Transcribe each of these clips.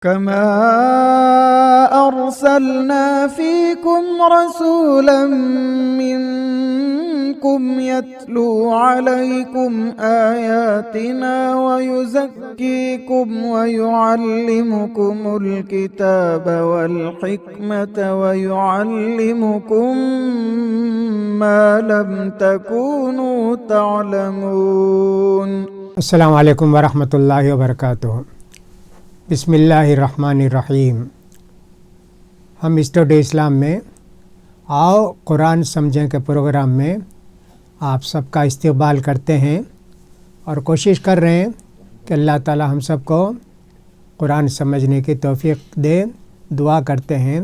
كما أرسلنا فيكم رسولا منكم يتلو عليكم آياتنا ويزكيكم ويعلمكم الكتاب والحكمة ويعلمكم ما لم تكونوا تعلمون. السلام علیکم ورحمۃ اللہ وبرکاتہ. بسم اللہ الرحمن الرحیم. ہم اسٹوڈیو اسلام میں آؤ قرآن سمجھیں کے پروگرام میں آپ سب کا استقبال کرتے ہیں اور کوشش کر رہے ہیں کہ اللہ تعالی ہم سب کو قرآن سمجھنے کی توفیق دے. دعا کرتے ہیں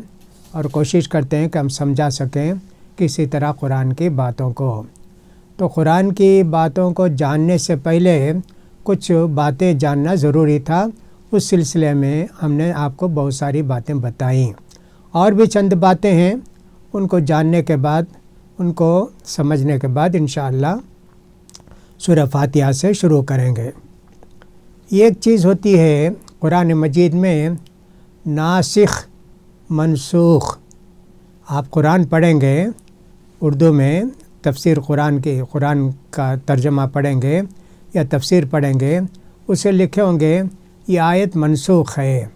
اور کوشش کرتے ہیں کہ ہم سمجھا سکیں کسی طرح قرآن کی باتوں کو. تو قرآن کی باتوں کو جاننے سے پہلے کچھ باتیں جاننا ضروری تھا. اس سلسلے میں ہم نے آپ کو بہت ساری باتیں بتائیں اور بھی چند باتیں ہیں. ان کو جاننے کے بعد ان کو سمجھنے کے بعد انشاءاللہ سورہ فاتحہ سے شروع کریں گے. ایک چیز ہوتی ہے قرآن مجید میں ناسخ منسوخ. آپ قرآن پڑھیں گے اردو میں تفسیر قرآن کا ترجمہ پڑھیں گے یا تفسیر پڑھیں گے, اسے لکھے ہوں گے یہ آیت منسوخ ہے.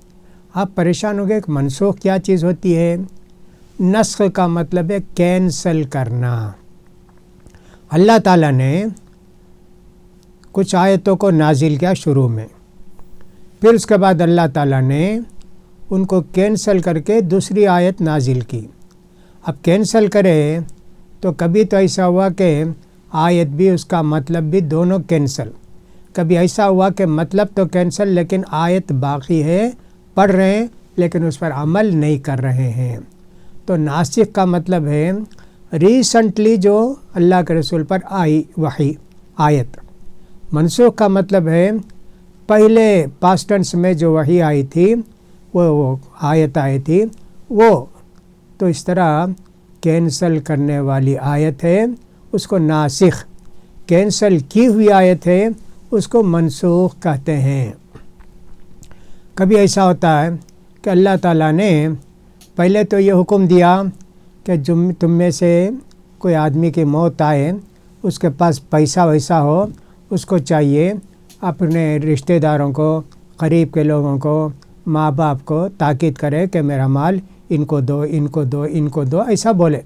آپ پریشان ہوں گے کہ منسوخ کیا چیز ہوتی ہے. نسخ کا مطلب ہے کینسل کرنا. اللہ تعالیٰ نے کچھ آیتوں کو نازل کیا شروع میں, پھر اس کے بعد اللہ تعالیٰ نے ان کو کینسل کر کے دوسری آیت نازل کی. اب کینسل کرے تو کبھی تو ایسا ہوا کہ آیت بھی اس کا مطلب بھی دونوں کینسل. کبھی ایسا ہوا کہ مطلب تو کینسل لیکن آیت باقی ہے, پڑھ رہے ہیں لیکن اس پر عمل نہیں کر رہے ہیں. تو ناسخ کا مطلب ہے ریسنٹلی جو اللہ کے رسول پر آئی وحی آیت. منسوخ کا مطلب ہے پہلے پاسٹ ٹینس میں جو وحی آئی تھی وہ آیت آئی تھی وہ. تو اس طرح کینسل کرنے والی آیت ہے اس کو ناسخ, کینسل کی ہوئی آیت ہے اس کو منسوخ کہتے ہیں. کبھی ایسا ہوتا ہے کہ اللہ تعالیٰ نے پہلے تو یہ حکم دیا کہ تم میں سے کوئی آدمی کی موت آئے, اس کے پاس پیسہ ویسا ہو, اس کو چاہیے اپنے رشتہ داروں کو, قریب کے لوگوں کو, ماں باپ کو تاکید کرے کہ میرا مال ان کو دو, ان کو دو, ان کو دو, ایسا بولے.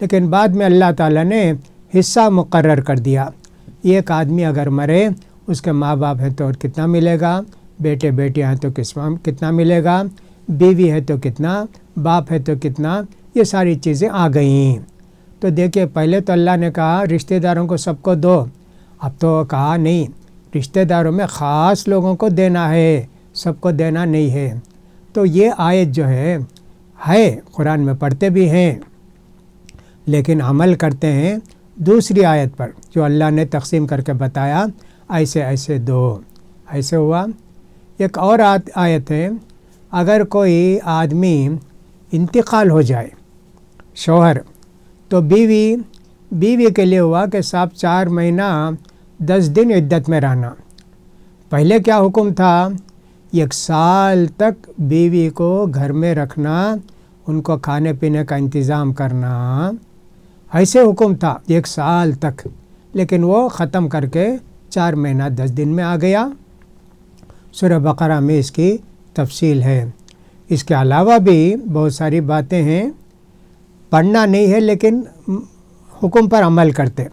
لیکن بعد میں اللہ تعالیٰ نے حصہ مقرر کر دیا. ایک آدمی اگر مرے اس کے ماں باپ ہیں تو کتنا ملے گا, بیٹے بیٹیاں ہیں تو کتنا ملے گا, بیوی ہے تو کتنا, باپ ہے تو کتنا, یہ ساری چیزیں آ گئیں. تو دیکھیے پہلے تو اللہ نے کہا رشتہ داروں کو سب کو دو, اب تو کہا نہیں رشتہ داروں میں خاص لوگوں کو دینا ہے, سب کو دینا نہیں ہے. تو یہ آیت جو ہے قرآن میں پڑھتے بھی ہیں لیکن عمل کرتے ہیں دوسری آیت پر جو اللہ نے تقسیم کر کے بتایا ایسے ایسے دو, ایسے ہوا. ایک اور آیت ہے اگر کوئی آدمی انتقال ہو جائے شوہر تو بیوی کے لیے ہوا کہ صاحب 4 مہینہ 10 دن عدت میں رہنا. پہلے کیا حکم تھا 1 سال تک بیوی کو گھر میں رکھنا, ان کو کھانے پینے کا انتظام کرنا, ایسے حکم تھا 1 سال تک. لیکن وہ ختم کر کے 4 مہینہ 10 دن میں آ گیا. سورہ بقرہ میں اس کی تفصیل ہے. اس کے علاوہ بھی بہت ساری باتیں ہیں, پڑھنا نہیں ہے لیکن حکم پر عمل کرتے.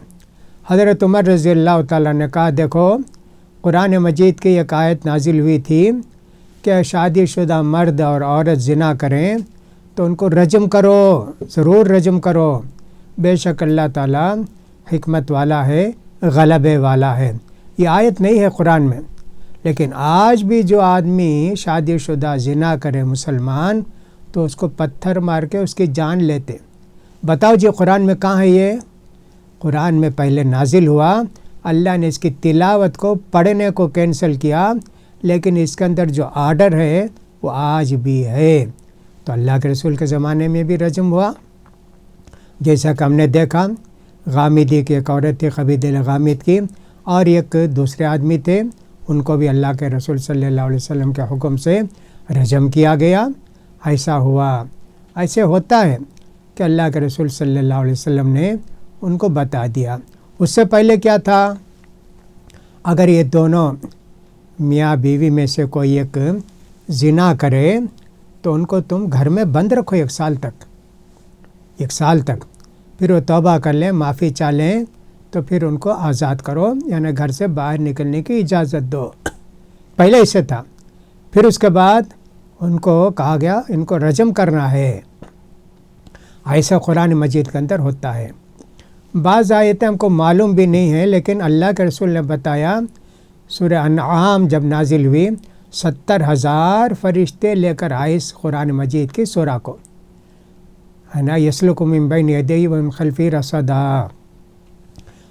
حضرت عمر رضی اللہ تعالیٰ نے کہا دیکھو قرآن مجید کی ایک آیت نازل ہوئی تھی کہ شادی شدہ مرد اور عورت زنا کریں تو ان کو رجم کرو, ضرور رجم کرو. بے شک اللہ تعالیٰ حکمت والا ہے, غلبے والا ہے. یہ آیت نہیں ہے قرآن میں, لیکن آج بھی جو آدمی شادی شدہ زنا کرے مسلمان تو اس کو پتھر مار کے اس کی جان لیتے. بتاؤ جی قرآن میں کہاں ہے یہ؟ قرآن میں پہلے نازل ہوا, اللہ نے اس کی تلاوت کو پڑھنے کو کینسل کیا, لیکن اس کے اندر جو آرڈر ہے وہ آج بھی ہے. تو اللہ کے رسول کے زمانے میں بھی رجم ہوا. جیسا کہ ہم نے دیکھا غامدی کی ایک عورت تھی خبیث دل غامد کی, اور ایک دوسرے آدمی تھے, ان کو بھی اللہ کے رسول صلی اللہ علیہ وسلم کے حکم سے رجم کیا گیا. ایسا ہوا. ایسے ہوتا ہے کہ اللہ کے رسول صلی اللہ علیہ وسلم نے ان کو بتا دیا. اس سے پہلے کیا تھا؟ اگر یہ دونوں میاں بیوی میں سے کوئی ایک زنا کرے تو ان کو تم گھر میں بند رکھو 1 سال تک. 1 سال تک. پھر وہ توبہ کر لیں، معافی چاہیں تو پھر ان کو آزاد کرو، یعنی گھر سے باہر نکلنے کی اجازت دو. پہلے اسے تھا. پھر اس کے بعد ان کو کہا گیا ان کو رجم کرنا ہے. ایسا قرآن مجید کے اندر ہوتا ہے. بعض آیتیں ہم کو معلوم بھی نہیں ہیں، لیکن اللہ کے رسول نے بتایا سورہ انعام جب نازل ہوئی 70,000 فرشتے لے کر آئے اس قرآن مجید کی سورہ کو، ہے نا. یسلک من بین یدیہ ومن خلفہ رصدا.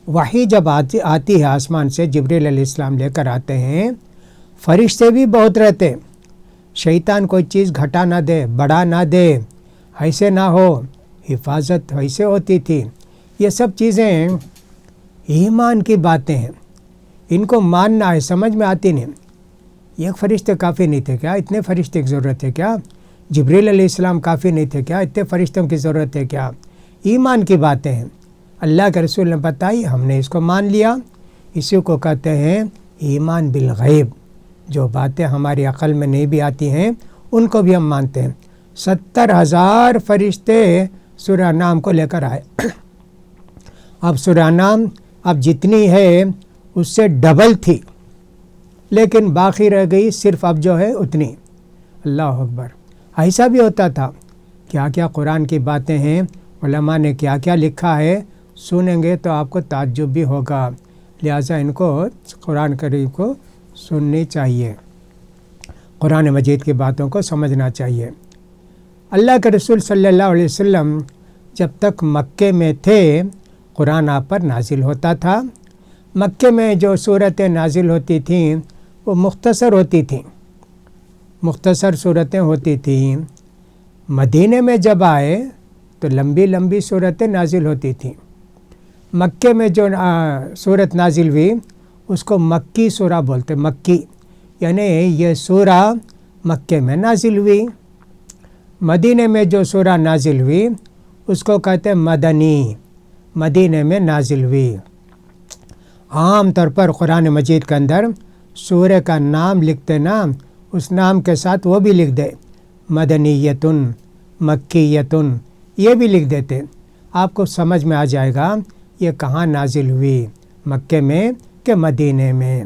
وحی جب آتی ہے آسمان سے، جبریل علیہ السلام لے کر آتے ہیں. فرشتے بھی بہت رہتے. شیطان کوئی چیز گھٹا نہ دے، بڑھا نہ دے، ایسے نہ ہو. حفاظت ایسے ہوتی تھی. یہ سب چیزیں ایمان کی باتیں ہیں. ان کو ماننا ہے، سمجھ میں آتی نہیں. ایک فرشتے کافی نہیں تھے کیا؟ اتنے فرشتے کی ضرورت ہے کیا؟ جبریل علیہ السلام کافی نہیں تھے کیا؟ اتنے فرشتوں کی ضرورت ہے کیا؟ ایمان کی باتیں ہیں. اللہ کے رسول نے بتائی، ہم نے اس کو مان لیا. اسی کو کہتے ہیں ایمان بالغیب. جو باتیں ہماری عقل میں نہیں بھی آتی ہیں ان کو بھی ہم مانتے ہیں. 70,000 فرشتے سورہ نام کو لے کر آئے. اب سورہ نام اب جتنی ہے اس سے ڈبل تھی، لیکن باقی رہ گئی صرف اب جو ہے اتنی. اللہ اکبر. ایسا بھی ہوتا تھا. کیا کیا قرآن کی باتیں ہیں، علماء نے کیا کیا لکھا ہے، سنیں گے تو آپ کو تعجب بھی ہوگا. لہٰذا ان کو قرآن کریم کو سننی چاہیے، قرآن مجید کی باتوں کو سمجھنا چاہیے. اللہ کے رسول صلی اللہ علیہ وسلم جب تک مکے میں تھے قرآن آپ پر نازل ہوتا تھا. مکے میں جو صورتیں نازل ہوتی تھیں وہ مختصر ہوتی تھیں، مختصر صورتیں ہوتی تھیں. مدینے میں جب آئے تو لمبی لمبی صورتیں نازل ہوتی تھیں. مکے میں جو صورت نازل ہوئی اس کو مکی سورہ بولتے. مکی یعنی یہ سورہ مکے میں نازل ہوئی. مدینے میں جو سورہ نازل ہوئی اس کو کہتے ہیں مدنی، مدینے میں نازل ہوئی. عام طور پر قرآن مجید کے اندر سورہ کا نام لکھتے نا، اس نام کے ساتھ وہ بھی لکھ دے، مدنیتن، مکیتن، یہ بھی لکھ دیتے. آپ کو سمجھ میں آ جائے گا یہ کہاں نازل ہوئی، مکے میں کہ مدینے میں.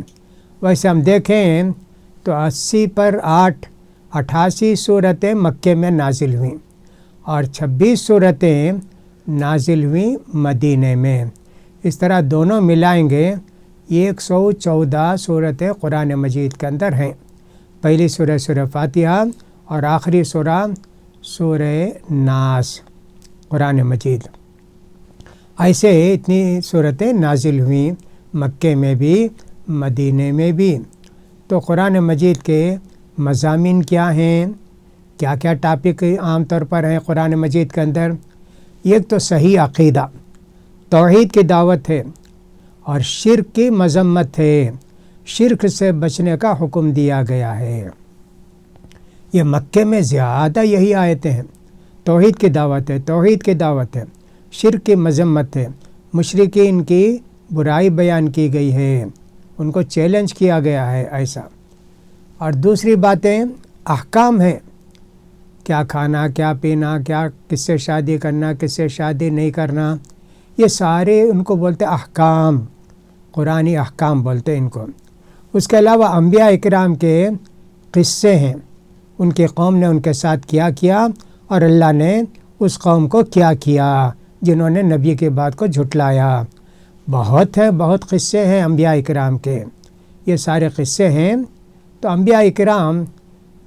ویسے ہم دیکھیں تو 80 پر 8 88 صورتیں مکے میں نازل ہوئیں اور 26 صورتیں نازل ہوئیں مدینے میں. اس طرح دونوں ملائیں گے 114 صورتیں قرآن مجید کے اندر ہیں. پہلی سورہ سورہ فاتحہ اور آخری سورہ سورہ ناس قرآن مجید. ایسے اتنی صورتیں نازل ہوئیں مکے میں بھی مدینے میں بھی. تو قرآن مجید کے مضامین کیا ہیں، کیا کیا ٹاپک عام طور پر ہیں قرآن مجید کے اندر؟ ایک تو صحیح عقیدہ، توحید کی دعوت ہے اور شرک کی مذمت ہے. شرک سے بچنے کا حکم دیا گیا ہے. یہ مکے میں زیادہ یہی آیتیں ہیں. توحید کی دعوت ہے، توحید کی دعوت ہے، شرک کی مذمت ہے، مشرکین کی برائی بیان کی گئی ہے، ان کو چیلنج کیا گیا ہے ایسا. اور دوسری باتیں احکام ہیں، کیا کھانا، کیا پینا، کیا کس سے شادی کرنا، کس سے شادی نہیں کرنا، یہ سارے ان کو بولتے احکام، قرآنی احکام بولتے ان کو. اس کے علاوہ انبیاء اکرام کے قصے ہیں، ان کی قوم نے ان کے ساتھ کیا کیا اور اللہ نے اس قوم کو کیا کیا جنہوں نے نبی کی بات کو جھٹلایا. بہت ہے، بہت قصے ہیں انبیاء اکرام کے. یہ سارے قصے ہیں. تو انبیاء اکرام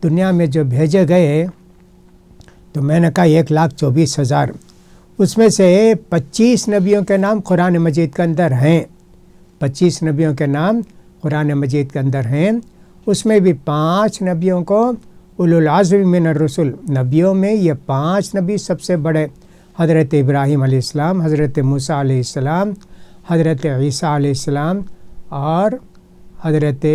دنیا میں جو بھیجے گئے تو میں نے کہا 1,24,000. اس میں سے 25 نبیوں کے نام قرآن مجید کے اندر ہیں. 25 نبیوں کے نام قرآن مجید کے اندر ہیں. اس میں بھی 5 نبیوں کو اولو العزم من الرسل، نبیوں میں یہ 5 نبی سب سے بڑے، حضرت ابراہیم علیہ السلام، حضرت موسیٰ علیہ السلام، حضرت عیسیٰ علیہ السلام اور حضرت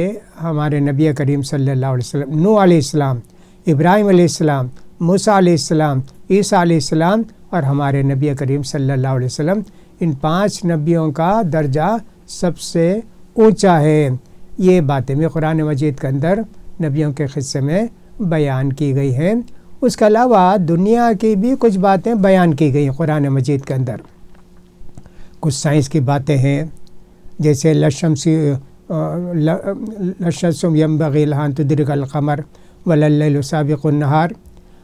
ہمارے نبی کریم صلی اللہ علیہ وسلم نوح علیہ السلام. ابراہیم علیہ السلام، موسیٰ علیہ السلام، عیسیٰ علیہ السلام اور ہمارے نبی کریم صلی اللہ علیہ وسلم، ان 5 نبیوں کا درجہ سب سے اونچا ہے۔ یہ باتیں بھی قرآن مجید کے اندر نبیوں کے قصے میں بیان کی گئی ہیں۔ اس کے علاوہ دنیا کی بھی کچھ باتیں بیان کی گئی ہیں قرآن مجید کے اندر۔ کچھ سائنس کی باتیں ہیں، جیسے لشمس ينبغي لها أن تدرك القمر ولا الليل سابق النهار۔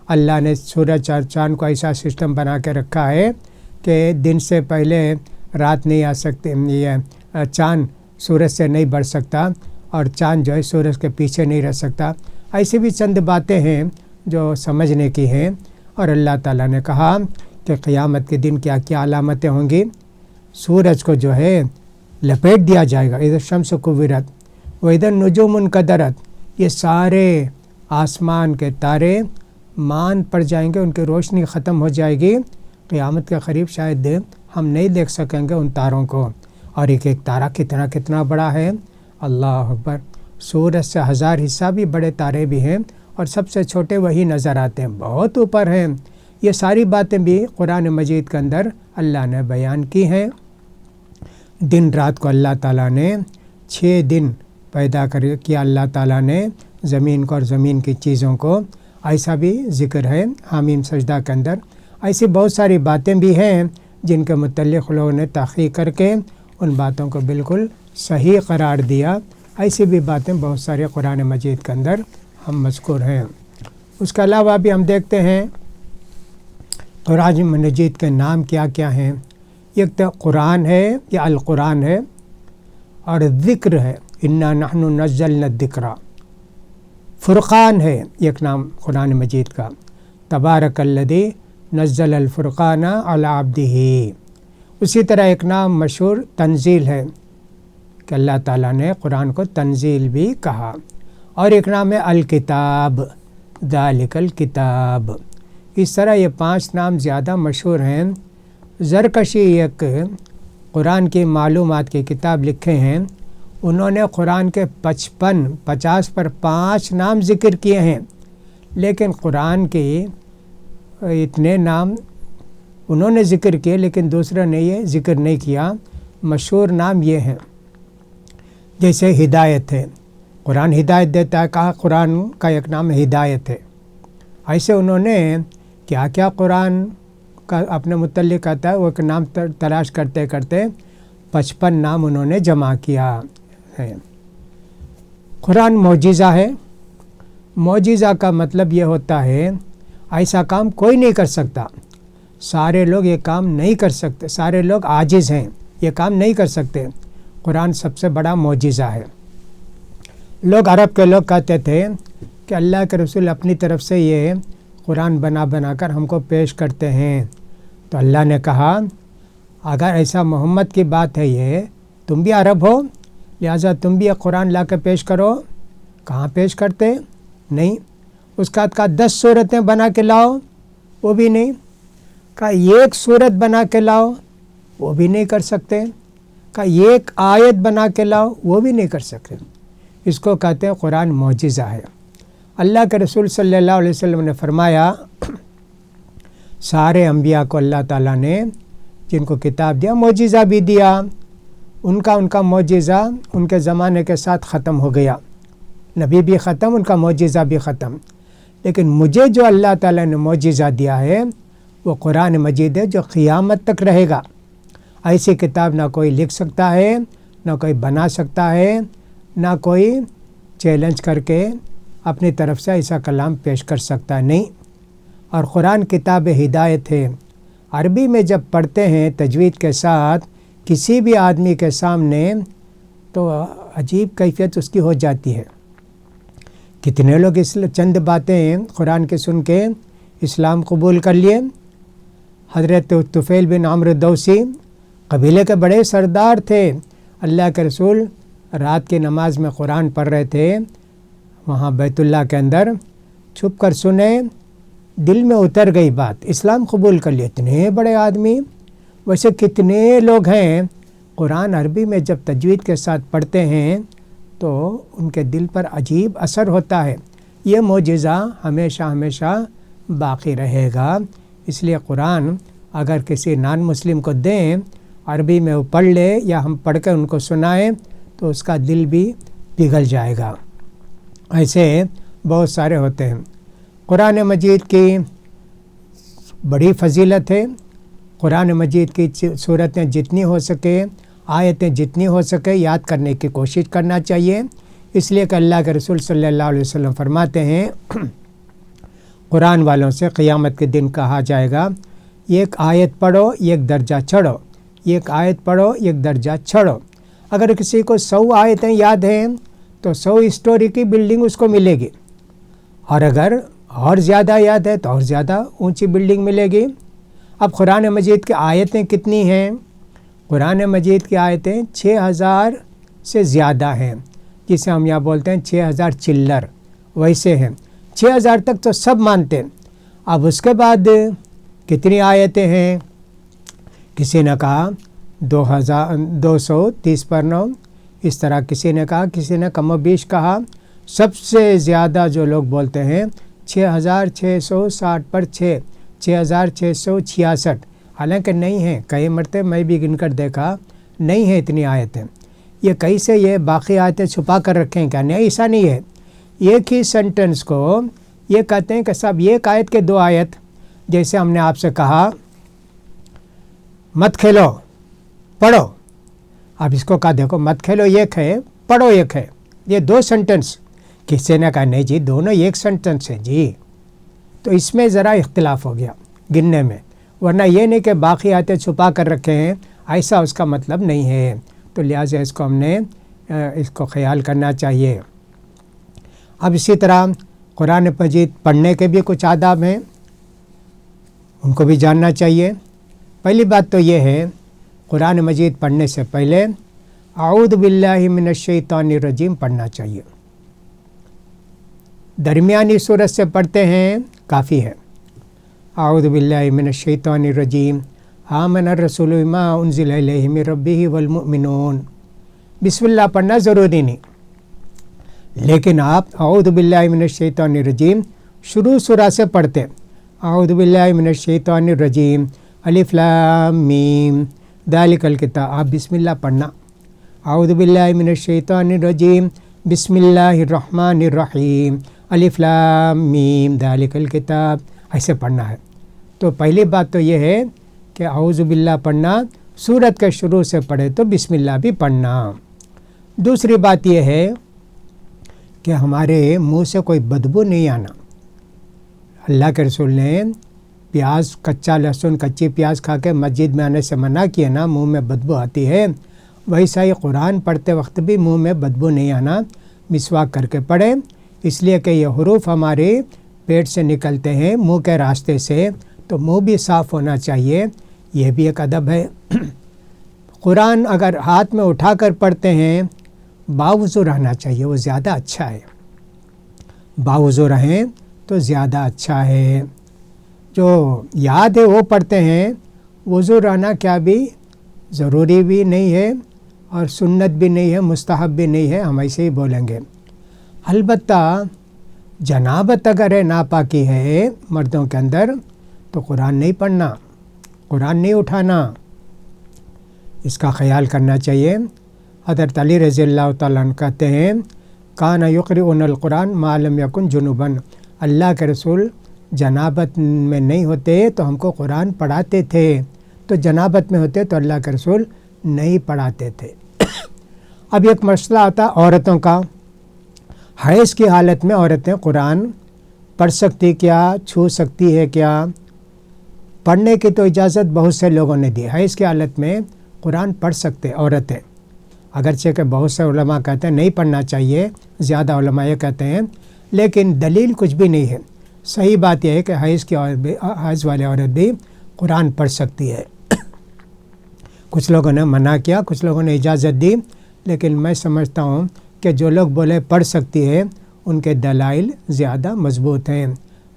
اللہ نے سورج اور چاند کو ایسا سسٹم بنا کے رکھا ہے کہ دن سے پہلے رات نہیں آ سکتے، یہ چاند سورج سے نہیں بڑھ سکتا اور چاند جو ہے سورج کے پیچھے نہیں رہ سکتا۔ ایسی بھی چند باتیں ہیں جو سمجھنے کی ہیں۔ اور اللہ تعالیٰ نے کہا کہ قیامت کے دن کیا کیا علامتیں ہوں گی۔ سورج کو جو ہے لپیٹ دیا جائے گا، اذا الشمس کورت واذا النجوم انکدرت، یہ سارے آسمان کے تارے مان پڑ جائیں گے، ان کی روشنی ختم ہو جائے گی۔ قیامت کے قریب شاید ہم نہیں دیکھ سکیں گے ان تاروں کو۔ اور ایک ایک تارہ کتنا بڑا ہے، اللہ اکبر۔ سورج سے 1000 حصہ بھی بڑے تارے بھی ہیں اور سب سے چھوٹے وہی نظر آتے ہیں، بہت اوپر ہیں۔ یہ ساری باتیں بھی قرآن مجید کے اندر اللہ نے بیان کی ہیں۔ دن رات کو اللہ تعالیٰ نے 6 دن پیدا کیا اللہ تعالیٰ نے زمین کو اور زمین کی چیزوں کو، ایسا بھی ذکر ہے حامیم سجدہ کے اندر۔ ایسی بہت ساری باتیں بھی ہیں جن کے متعلق لوگوں نے تحقیق کر کے ان باتوں کو بالکل صحیح قرار دیا۔ ایسی بھی باتیں بہت سارے قرآن مجید کے اندر ہم مذکور ہیں۔ اس کے علاوہ بھی ہم دیکھتے ہیں قرآن مجید کے نام کیا کیا ہیں۔ ایک تو قرآن ہے یا القرآن ہے، اور ذکر ہے، انا نحن نزلنا الذکر۔ فرقان ہے ایک نام قرآن مجید کا، تبارک الذی نزل الفرقان علی عبدہ۔ اسی طرح ایک نام مشہور تنزیل ہے کہ اللہ تعالیٰ نے قرآن کو تنزیل بھی کہا۔ اور ایک نام ہے الکتاب، ذالک الکتاب۔ اس طرح یہ 5 نام زیادہ مشہور ہیں۔ زرکشی ایک قرآن کی معلومات کی کتاب لکھے ہیں، انہوں نے قرآن کے 50 پر 5 نام ذکر کیے ہیں، لیکن قرآن کے اتنے نام انہوں نے ذکر کیے لیکن دوسروں نے یہ ذکر نہیں کیا۔ مشہور نام یہ ہیں، جیسے ہدایت ہے، قرآن ہدایت دیتا ہے، کہا قرآن کا ایک نام ہدایت ہے۔ ایسے انہوں نے کیا کیا قرآن کا اپنے متعلق کہتا ہے، وہ ایک نام تلاش کرتے کرتے 55 نام انہوں نے جمع کیا ہے۔ قرآن معجزہ ہے۔ معجزہ کا مطلب یہ ہوتا ہے ایسا کام کوئی نہیں کر سکتا، سارے لوگ یہ کام نہیں کر سکتے، سارے لوگ عاجز ہیں، یہ کام نہیں کر سکتے۔ قرآن سب سے بڑا معجزہ ہے۔ لوگ عرب کے لوگ کہتے تھے کہ اللہ کے رسول اپنی طرف سے یہ قرآن بنا کر ہم کو پیش کرتے ہیں، تو اللہ نے کہا اگر ایسا محمد کی بات ہے، یہ تم بھی عرب ہو لہٰذا تم بھی یہ قرآن لا کے پیش کرو۔ کہاں پیش کرتے؟ نہیں۔ اس کا کہا 10 صورتیں بنا کے لاؤ، وہ بھی نہیں۔ کہا 1 صورت بنا کے لاؤ، وہ بھی نہیں کر سکتے۔ کہا 1 آیت بنا کے لاؤ، وہ بھی نہیں کر سکتے۔ اس کو کہتے ہیں قرآن معجزہ ہے۔ اللہ کے رسول صلی اللہ علیہ وسلم نے فرمایا سارے انبیاء کو اللہ تعالیٰ نے جن کو کتاب دیا معجزہ بھی دیا، ان کا معجزہ ان کے زمانے کے ساتھ ختم ہو گیا، نبی بھی ختم، ان کا معجزہ بھی ختم۔ لیکن مجھے جو اللہ تعالیٰ نے معجزہ دیا ہے وہ قرآن مجید ہے جو قیامت تک رہے گا۔ ایسی کتاب نہ کوئی لکھ سکتا ہے، نہ کوئی بنا سکتا ہے، نہ کوئی چیلنج کر کے اپنی طرف سے ایسا کلام پیش کر سکتا نہیں۔ اور قرآن کتاب ہدایت ہے۔ عربی میں جب پڑھتے ہیں تجوید کے ساتھ کسی بھی آدمی کے سامنے تو عجیب کیفیت اس کی ہو جاتی ہے۔ کتنے لوگ اس چند باتیں قرآن کے سن کے اسلام قبول کر لیے۔ حضرت طفیل بن عمرو دوسی قبیلے کے بڑے سردار تھے، اللہ کے رسول رات کی نماز میں قرآن پڑھ رہے تھے وہاں بیت اللہ کے اندر، چھپ کر سنے، دل میں اتر گئی بات، اسلام قبول کر لیے۔ اتنے بڑے آدمی، ویسے کتنے لوگ ہیں قرآن عربی میں جب تجوید کے ساتھ پڑھتے ہیں تو ان کے دل پر عجیب اثر ہوتا ہے۔ یہ معجزہ ہمیشہ ہمیشہ باقی رہے گا۔ اس لیے قرآن اگر کسی نان مسلم کو دیں، عربی میں وہ پڑھ لے یا ہم پڑھ کے ان کو سنائیں تو اس کا دل بھی پگھل جائے گا۔ ایسے بہت سارے ہوتے ہیں۔ قرآن مجید کی بڑی فضیلت ہے۔ قرآن مجید کی صورتیں جتنی ہو سکے، آیتیں جتنی ہو سکے یاد کرنے کی کوشش کرنا چاہیے، اس لیے کہ اللہ کے رسول صلی اللہ علیہ وسلم فرماتے ہیں قرآن والوں سے قیامت کے دن کہا جائے گا ایک آیت پڑھو ایک درجہ چڑھو، ایک آیت پڑھو ایک درجہ چڑھو۔ اگر کسی کو 100 آیتیں یاد ہیں تو 100 اسٹوری کی بلڈنگ اس کو ملے گی، اور اگر اور زیادہ یاد ہے تو اور زیادہ اونچی بلڈنگ ملے گی۔ اب قرآن مجید کی آیتیں کتنی ہیں؟ قرآن مجید کی آیتیں 6000 سے زیادہ ہیں، جسے ہم یہاں بولتے ہیں 6000 چلر، ویسے ہیں۔ 6000 تک تو سب مانتے ہیں۔ اب اس کے بعد کتنی آیتیں ہیں؟ کسی نے کہا 230 پر 9، اس طرح کسی نے کہا، کسی نے کم و بیش کہا۔ سب سے زیادہ جو لوگ بولتے ہیں 6660 پر 6، 6666، حالانکہ نہیں ہیں، کئی مرتبہ میں بھی گن کر دیکھا نہیں ہیں اتنی آیتیں۔ یہ کئی سے یہ باقی آیتیں چھپا کر رکھیں کیا؟ نہیں، ایسا نہیں ہے۔ ایک ہی سینٹنس کو یہ کہتے ہیں کہ صاحب ایک آیت کے 2 آیت، جیسے ہم نے آپ سے کہا مت کھیلو پڑھو، اب اس کو کہا دیکھو مت کھیلو ایک ہے، پڑھو ایک ہے، یہ 2 سینٹنس۔ کسی نے کہا نہیں جی دونوں ایک سینٹنس ہے جی، تو اس میں ذرا اختلاف ہو گیا گننے میں، ورنہ یہ نہیں کہ باقی آیتیں چھپا کر رکھے ہیں، ایسا اس کا مطلب نہیں ہے۔ تو لہٰذا اس کو ہم نے اس کو خیال کرنا چاہیے۔ اب اسی طرح قرآن مجید پڑھنے کے بھی کچھ آداب ہیں، ان کو بھی جاننا چاہیے۔ پہلی بات تو یہ ہے قرآن مجید پڑھنے سے پہلے اعوذ باللہ من الشیطان الرجیم پڑھنا چاہیے۔ درمیانی صورت سے پڑھتے ہیں کافی ہے۔ اعوذ باللہ من الشیطان الرجیم آمن الرسول بما انزل الیہ من ربہ والمؤمنون، بسم اللہ پڑھنا ضروری نہیں، لیکن آپ اعوذ باللہ من الشیطان الرجیم شروع سورہ سے پڑھتے ہیں۔ اعوذ باللہ من الشیطان الرجیم الف لام میم ذالک الکتاب، آپ بسم اللہ پڑھنا۔ اعوذ باللہ من الشیطان الرجیم بسم اللہ الرحمن الرحیم الف لام میم ذالک الکتاب، ایسے پڑھنا ہے۔ تو پہلی بات تو یہ ہے کہ اعوذ باللہ پڑھنا، سورت کے شروع سے پڑھے تو بسم اللہ بھی پڑھنا۔ دوسری بات یہ ہے کہ ہمارے منہ سے کوئی بدبو نہیں آنا۔ اللہ کے رسول نے پیاز، کچا لہسن، کچی پیاز کھا کے مسجد میں آنے سے منع کیا نا، منہ میں بدبو آتی ہے، ویسا ہی قرآن پڑھتے وقت بھی منہ میں بدبو نہیں آنا، مسواک کر کے پڑھیں، اس لیے کہ یہ حروف ہمارے پیٹ سے نکلتے ہیں منہ کے راستے سے، تو منہ بھی صاف ہونا چاہیے، یہ بھی ایک ادب ہے۔ قرآن اگر ہاتھ میں اٹھا کر پڑھتے ہیں باوضو رہنا چاہیے، وہ زیادہ اچھا ہے، باوضو رہیں تو زیادہ اچھا ہے۔ جو یاد ہے وہ پڑھتے ہیں، وضو رہنا کیا بھی ضروری بھی نہیں ہے اور سنت بھی نہیں ہے، مستحب بھی نہیں ہے، ہم ایسے ہی بولیں گے۔ البتہ جنابت اگر ہے، ناپاکی ہے مردوں کے اندر، تو قرآن نہیں پڑھنا، قرآن نہیں اٹھانا، اس کا خیال کرنا چاہیے۔ حضرت علی رضی اللہ تعالیٰ عنہ کہتے ہیں کان یقرؤون القرآن ما لم یکن جنبا، اللہ کے رسول جنابت میں نہیں ہوتے تو ہم کو قرآن پڑھاتے تھے، تو جنابت میں ہوتے تو اللہ کے رسول نہیں پڑھاتے تھے۔ اب ایک مسئلہ آتا عورتوں کا، حیض کی حالت میں عورتیں قرآن پڑھ سکتی کیا، چھو سکتی ہے کیا؟ پڑھنے کی تو اجازت بہت سے لوگوں نے دی، حیض کی حالت میں قرآن پڑھ سکتے عورتیں، اگرچہ کہ بہت سے علماء کہتے ہیں نہیں پڑھنا چاہیے، زیادہ علماء یہ کہتے ہیں، لیکن دلیل کچھ بھی نہیں ہے۔ صحیح بات یہ ہے کہ حیض والی عورت بھی قرآن پڑھ سکتی ہے۔ کچھ لوگوں نے منع کیا، کچھ لوگوں نے اجازت دی، لیکن میں سمجھتا ہوں کہ جو لوگ بولے پڑھ سکتی ہے ان کے دلائل زیادہ مضبوط ہیں،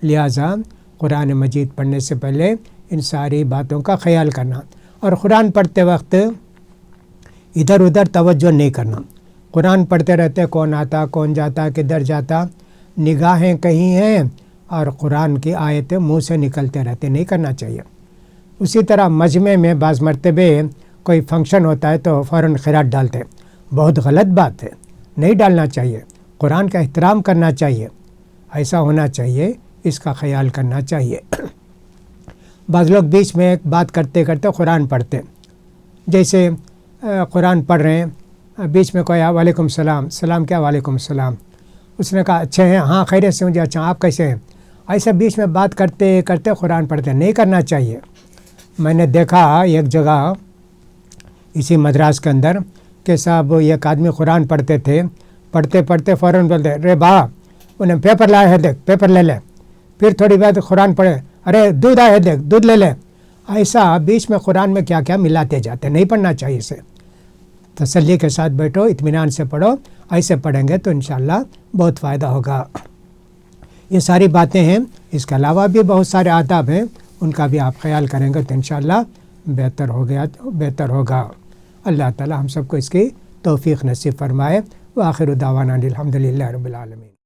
لہٰذا قرآن مجید پڑھنے سے پہلے ان ساری باتوں کا خیال کرنا، اور قرآن پڑھتے وقت ادھر ادھر توجہ نہیں کرنا۔ قرآن پڑھتے رہتے کون آتا کون جاتا کدھر جاتا، نگاہیں کہیں ہیں اور قرآن کی آیتیں منہ سے نکلتے رہتے، نہیں کرنا چاہیے۔ اسی طرح مجمع میں بعض مرتبے کوئی فنکشن ہوتا ہے تو فوراً خیرات ڈالتے، بہت غلط بات ہے، نہیں ڈالنا چاہیے۔ قرآن کا احترام کرنا چاہیے، ایسا ہونا چاہیے، اس کا خیال کرنا چاہیے۔ بعض لوگ بیچ میں ایک بات کرتے کرتے قرآن پڑھتے، جیسے قرآن پڑھ رہے ہیں، بیچ میں کوئی وعلیکم السلام، سلام کیا وعلیکم السلام، اس نے کہا اچھے ہیں، ہاں خیریت سے ہوں جی، اچھا آپ کیسے ہیں، ایسا بیچ میں بات کرتے کرتے قرآن پڑھتے، نہیں کرنا چاہیے۔ میں نے دیکھا ایک جگہ اسی مدراس کے اندر کہ صاحب ایک آدمی قرآن پڑھتے تھے، پڑھتے پڑھتے فوراً بولتے رے با انہیں پیپر لائے ہے دیکھ، پیپر لے لے، پھر تھوڑی بات قرآن پڑھے، ارے دودھ آئے دیکھ، دودھ لے لے۔ ایسا بیچ میں قرآن میں کیا کیا ملاتے جاتے، نہیں پڑھنا چاہیے اسے۔ تسلی کے ساتھ بیٹھو، اطمینان سے پڑھو، ایسے پڑھیں گے تو انشاءاللہ بہت فائدہ ہوگا۔ یہ ساری باتیں ہیں، اس کے علاوہ بھی بہت سارے آداب ہیں، ان کا بھی آپ خیال کریں گے تو انشاءاللہ بہتر ہوگا۔ اللہ تعالی ہم سب کو اس کی توفیق نصیب فرمائے۔ وآخر دعوانا الحمدللہ رب العالمین۔